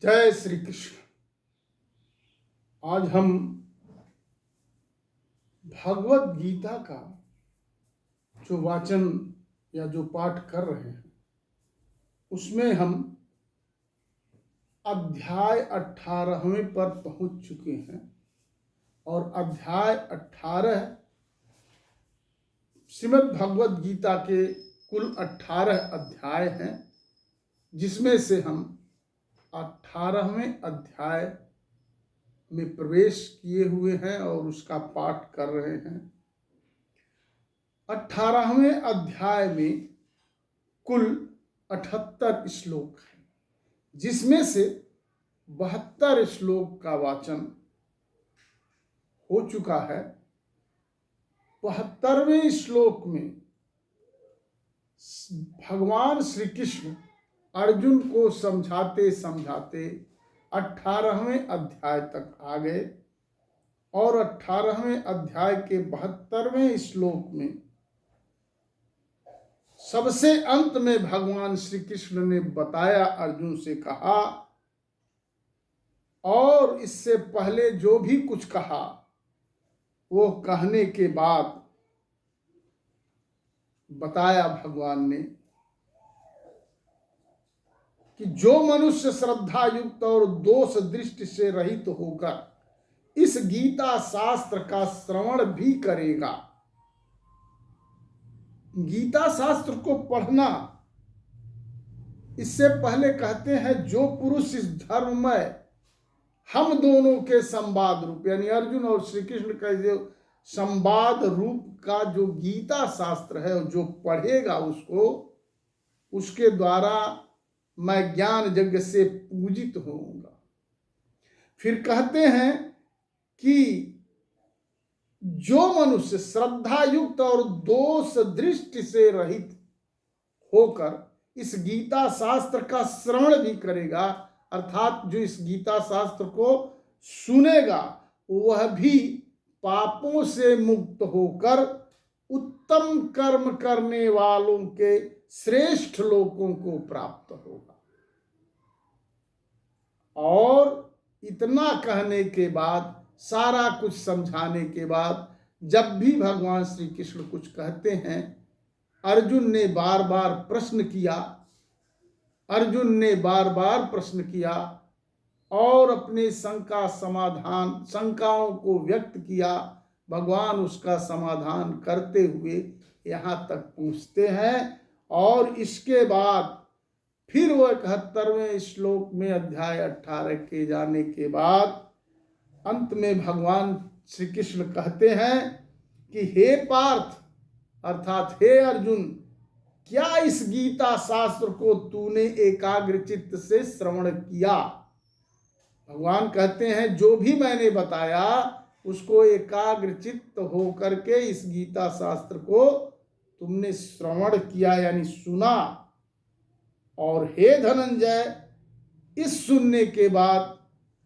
जय श्री कृष्ण। आज हम भगवत गीता का जो वाचन या जो पाठ कर रहे हैं उसमें हम अध्याय 18वें पर पहुंच चुके हैं और अध्याय 18 श्रीमद् भगवत गीता के कुल 18 अध्याय हैं, जिसमें से हम 18वें अध्याय में प्रवेश किए हुए हैं और उसका पाठ कर रहे हैं। 18वें अध्याय में कुल 78 श्लोक हैं, जिसमें से 72 श्लोक का वाचन हो चुका है। 72वें श्लोक में भगवान श्री कृष्ण अर्जुन को समझाते समझाते 18वें अध्याय तक आ गए और 18वें अध्याय के 72वें श्लोक में सबसे अंत में भगवान श्री कृष्ण ने बताया, अर्जुन से कहा और इससे पहले जो भी कुछ कहा वो कहने के बाद बताया भगवान ने कि जो मनुष्य श्रद्धा युक्त और दोष दृष्टि से रहित होकर इस गीता शास्त्र का श्रवण भी करेगा। गीता शास्त्र को पढ़ना, इससे पहले कहते हैं जो पुरुष इस धर्म में हम दोनों के संवाद रूप यानी अर्जुन और श्री कृष्ण का जो संवाद रूप का जो गीता शास्त्र है जो पढ़ेगा उसको, उसके द्वारा मैं ज्ञान यज्ञ से पूजित होऊंगा। फिर कहते हैं कि जो मनुष्य श्रद्धा युक्त और दोष दृष्टि से रहित होकर इस गीता शास्त्र का श्रवण भी करेगा, अर्थात जो इस गीता शास्त्र को सुनेगा वह भी पापों से मुक्त होकर उत्तम कर्म करने वालों के श्रेष्ठ लोकों को प्राप्त होगा। और इतना कहने के बाद, सारा कुछ समझाने के बाद, जब भी भगवान श्री कृष्ण कुछ कहते हैं, अर्जुन ने बार बार प्रश्न किया और अपने शंकाओं को व्यक्त किया। भगवान उसका समाधान करते हुए यहाँ तक पहुँचते हैं और इसके बाद फिर वह 71वें श्लोक में अध्याय 18 के जाने के बाद अंत में भगवान श्री कृष्ण कहते हैं कि हे पार्थ, अर्थात हे अर्जुन, क्या इस गीता शास्त्र को तूने एकाग्र चित्त से श्रवण किया? भगवान कहते हैं जो भी मैंने बताया उसको एकाग्र चित्त होकर के इस गीता शास्त्र को तुमने श्रवण किया यानी सुना। और हे धनंजय, इस सुनने के बाद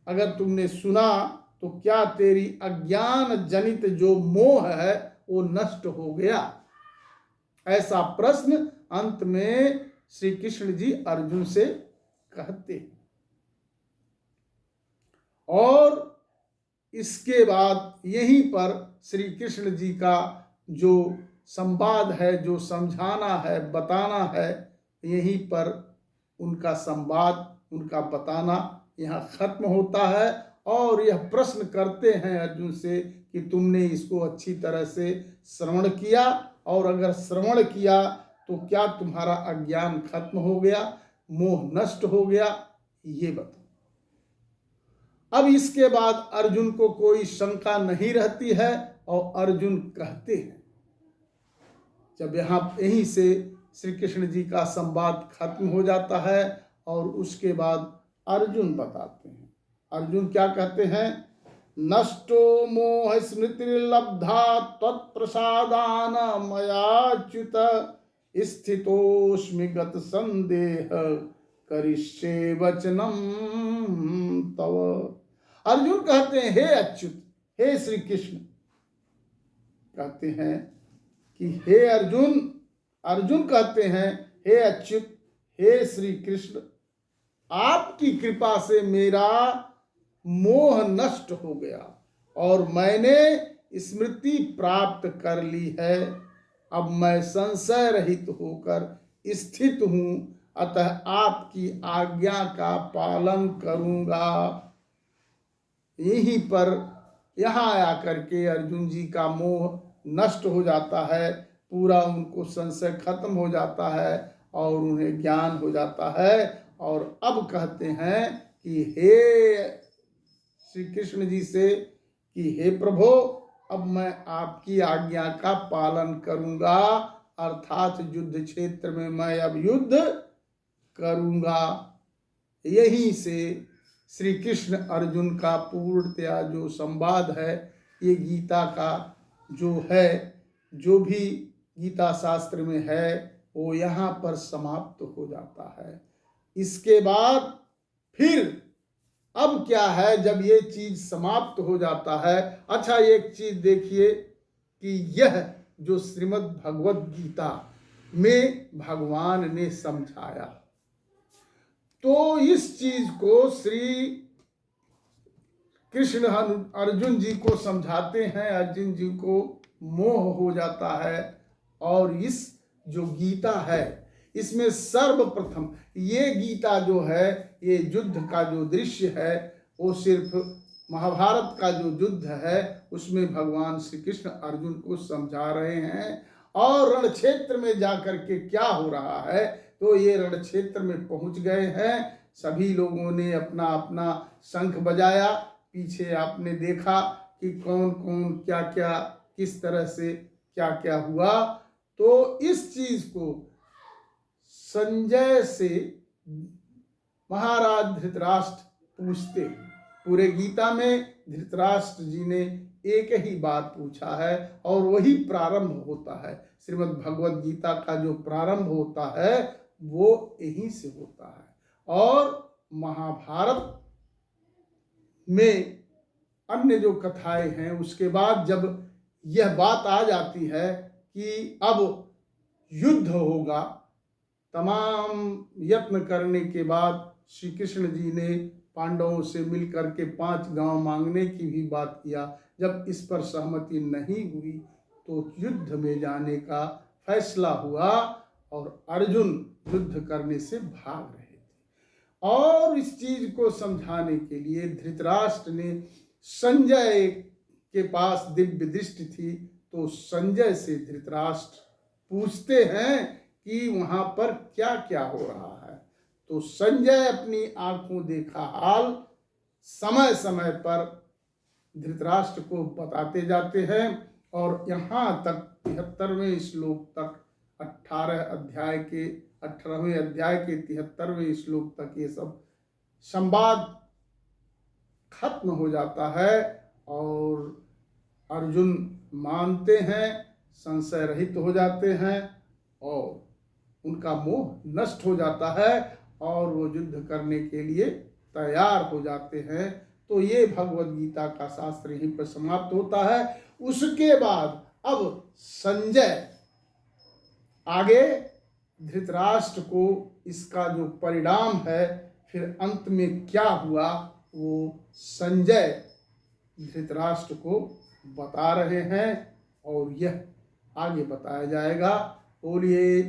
अगर तुमने सुना तो क्या तेरी अज्ञान जनित जो मोह है वो नष्ट हो गया? ऐसा प्रश्न अंत में श्री कृष्ण जी अर्जुन से कहते हैं। और इसके बाद यहीं पर श्री कृष्ण जी का जो संवाद है, जो समझाना है, बताना है, यहीं पर उनका संवाद, उनका बताना यहाँ खत्म होता है। और यह प्रश्न करते हैं अर्जुन से कि तुमने इसको अच्छी तरह से श्रवण किया, और अगर श्रवण किया तो क्या तुम्हारा अज्ञान खत्म हो गया, मोह नष्ट हो गया? ये बताओ। अब इसके बाद अर्जुन को कोई शंका नहीं रहती है और अर्जुन कहते हैं, जब यहीं से श्री कृष्ण जी का संवाद खत्म हो जाता है और उसके बाद अर्जुन बताते हैं। अर्जुन क्या कहते हैं? नष्टो मोह स्मृतिर्लब्धा त्वत्प्रसादान मयाच्युत स्थितोस्मि गत संदेह करिष्ये वचनम तव। अर्जुन कहते हैं हे अच्युत, हे श्री कृष्ण, कहते हैं कि हे अर्जुन, अर्जुन कहते हैं हे अच्युत, हे श्री कृष्ण, आपकी कृपा से मेरा मोह नष्ट हो गया और मैंने स्मृति प्राप्त कर ली है। अब मैं संशय रहित होकर स्थित हूं, अतः आपकी आज्ञा का पालन करूंगा। यहीं पर यहाँ आकर के अर्जुन जी का मोह नष्ट हो जाता है, पूरा उनको संशय खत्म हो जाता है और उन्हें ज्ञान हो जाता है। और अब कहते हैं कि हे श्री कृष्ण जी से कि हे प्रभु, अब मैं आपकी आज्ञा का पालन करूंगा, अर्थात युद्ध क्षेत्र में मैं अब युद्ध करूंगा। यहीं से श्री कृष्ण अर्जुन का पूर्णतया जो संवाद है, ये गीता का जो है, जो भी गीता शास्त्र में है, वो यहाँ पर समाप्त हो जाता है। इसके बाद फिर अब क्या है, जब ये चीज समाप्त हो जाता है, अच्छा एक चीज देखिए कि यह जो श्रीमद् भगवत गीता में भगवान ने समझाया, तो इस चीज को श्री कृष्ण अर्जुन जी को समझाते हैं। अर्जुन जी को मोह हो जाता है और इस जो गीता है, इसमें सर्वप्रथम ये गीता जो है, ये युद्ध का जो दृश्य है, वो सिर्फ महाभारत का जो युद्ध है उसमें भगवान श्री कृष्ण अर्जुन को समझा रहे हैं। और रण क्षेत्र में जाकर के क्या हो रहा है, तो ये रण क्षेत्र में पहुंच गए हैं। सभी लोगों ने अपना अपना शंख बजाया। पीछे आपने देखा कि कौन कौन क्या क्या किस तरह से क्या क्या हुआ। तो इस चीज को संजय से महाराज धृतराष्ट्र पूछते, पूरे गीता में धृतराष्ट्र जी ने एक ही बात पूछा है और वही प्रारंभ होता है। श्रीमद् भगवद गीता का जो प्रारंभ होता है वो यहीं से होता है। और महाभारत में अन्य जो कथाएं हैं, उसके बाद जब यह बात आ जाती है कि अब युद्ध होगा, तमाम यत्न करने के बाद श्री कृष्ण जी ने पांडवों से मिलकर के 5 गांव मांगने की भी बात किया। जब इस पर सहमति नहीं हुई तो युद्ध में जाने का फैसला हुआ और अर्जुन युद्ध करने से भाग रहे थे। और इस चीज को समझाने के लिए धृतराष्ट्र ने, संजय के पास दिव्य दृष्टि थी, तो संजय से धृतराष्ट्र पूछते हैं कि वहां पर क्या क्या हो रहा है। तो संजय अपनी आंखों देखा हाल समय समय पर धृतराष्ट्र को बताते जाते हैं। और यहाँ तक 73वें श्लोक तक, 18वें अध्याय के 73वें श्लोक तक ये सब संवाद खत्म हो जाता है और अर्जुन मानते हैं, संशय रहित हो जाते हैं और उनका मोह नष्ट हो जाता है और वो युद्ध करने के लिए तैयार हो जाते हैं। तो ये भगवद गीता का शास्त्र यहीं पर समाप्त होता है। उसके बाद अब संजय आगे धृतराष्ट्र को इसका जो परिणाम है, फिर अंत में क्या हुआ, वो संजय धृतराष्ट्र को बता रहे हैं और यह आगे बताया जाएगा। बोलिए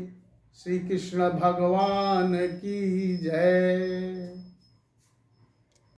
श्री कृष्ण भगवान की जय।